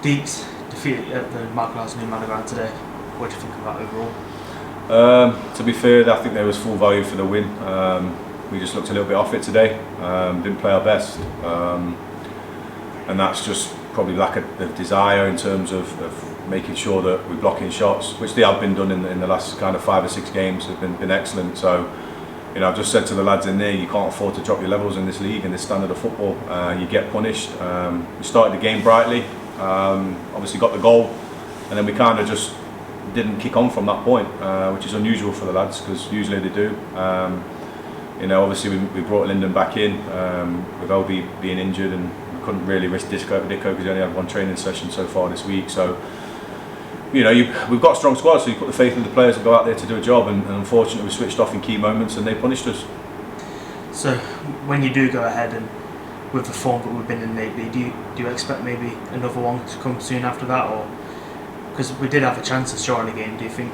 Deeks defeated at the Lancaster new ground today. What do you think of that overall? To be fair, I think there was full value for the win. We just looked a little bit off it today. Didn't play our best, and that's just probably lack of desire in terms of making sure that we're blocking shots, which they have been done in the last kind of 5 or 6 games. Have been excellent. So, you know, I've just said to the lads in there, you can't afford to drop your levels in this league, in this standard of football. You get punished. We started the game brightly, obviously got the goal, and then we kind of just didn't kick on from that point, which is unusual for the lads because usually they do. You know, obviously we brought Lyndon back in with LB being injured, and we couldn't really risk Dicko because he only had 1 training session so far this week. So, you know, we've got a strong squad, so you put the faith in the players to go out there to do a job, and unfortunately we switched off in key moments and they punished us. So when you do go ahead and with the form that we've been in lately, do you expect maybe another one to come soon after that, or because we did have a chance to score in the game, do you think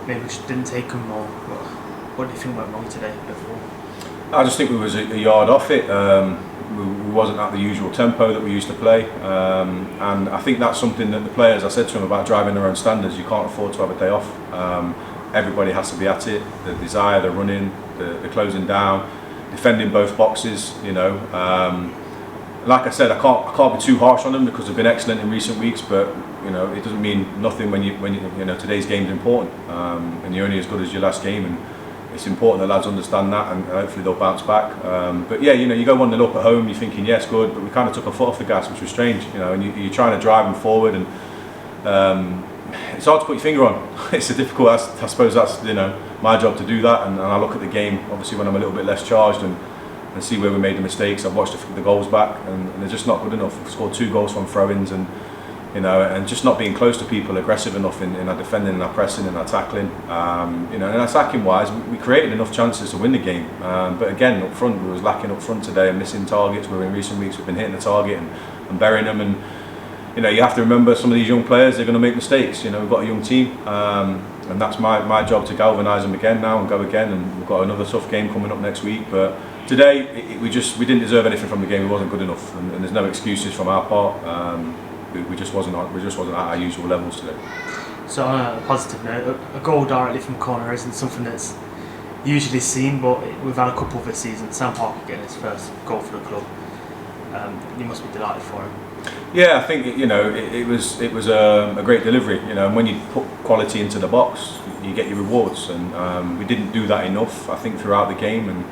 maybe we just didn't take them, or what do you think went wrong today overall? I just think we was a yard off it. We wasn't at the usual tempo that we used to play, and I think that's something that the players, I said to them about driving their own standards, you can't afford to have a day off. Everybody has to be at it, the desire, the running, the closing down, defending both boxes, you know. Like I said, I can't be too harsh on them because they've been excellent in recent weeks, but you know, it doesn't mean nothing when you know, today's game's important, and you're only as good as your last game, and it's important that lads understand that, and hopefully they'll bounce back. But yeah, you know, you go 1-0 up at home, you're thinking yes, good, but we kind of took a foot off the gas, which was strange, you know, and you're trying to drive them forward, and it's hard to put your finger on. It's a difficult, I suppose that's, you know, my job to do that, and I look at the game obviously when I'm a little bit less charged and see where we made the mistakes. I've watched the goals back, and they're just not good enough. We've scored 2 goals from throw-ins, and you know, and just not being close to people, aggressive enough in our defending and our pressing and our tackling. You know, and attacking wise, we created enough chances to win the game. But again, up front, we was lacking up front today and missing targets. Where in recent weeks we've been hitting the target and burying them. And you know, you have to remember some of these young players, they're going to make mistakes. You know, we've got a young team, and that's my job to galvanise them again now and go again. And we've got another tough game coming up next week. But today, we didn't deserve anything from the game. It wasn't good enough, and there's no excuses from our part. We just wasn't at our usual levels today. So on a positive note, a goal directly from corner isn't something that's usually seen, but we've had a couple this season. Sam Parker getting his first goal for the club. You must be delighted for him. Yeah, I think you know it was a great delivery. You know, and when you put quality into the box, you get your rewards, and we didn't do that enough, I think, throughout the game. And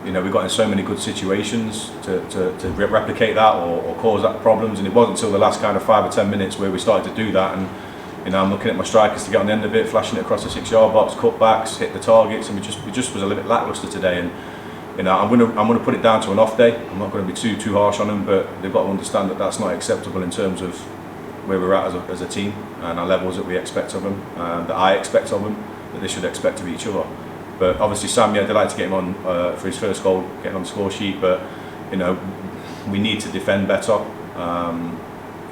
you know, we got in so many good situations to replicate that or cause that problems, and it wasn't until the last kind of 5 or 10 minutes where we started to do that. And you know, I'm looking at my strikers to get on the end of it, flashing it across the 6-yard box, cutbacks, hit the targets, and we just was a little bit lacklustre today. And you know, I'm gonna put it down to an off day. I'm not going to be too harsh on them, but they've got to understand that that's not acceptable in terms of where we're at as a team and our levels that we expect of them, that I expect of them, that they should expect of each other. But obviously Sam, yeah, delighted to get him on for his first goal, getting on the score sheet. But you know, we need to defend better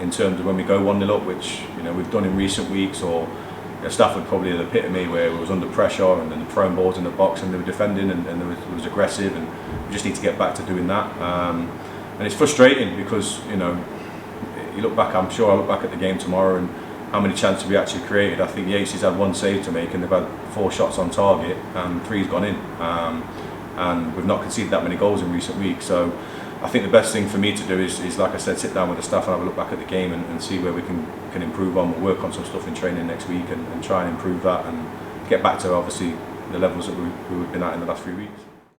in terms of when we go 1-0 up, which you know we've done in recent weeks. Or you know, Stafford probably the epitome where it was under pressure and then throwing balls in the box and they were defending and it was aggressive, and we just need to get back to doing that. And it's frustrating because you know, you look back. I'm sure I look back at the game tomorrow and how many chances we actually created. I think Yates has had 1 save to make, and they've had 4 shots on target, and 3's gone in. And we've not conceded that many goals in recent weeks. So I think the best thing for me to do is like I said, sit down with the staff and have a look back at the game and see where we can improve on. We'll work on some stuff in training next week and try and improve that and get back to obviously the levels that we've been at in the last few weeks.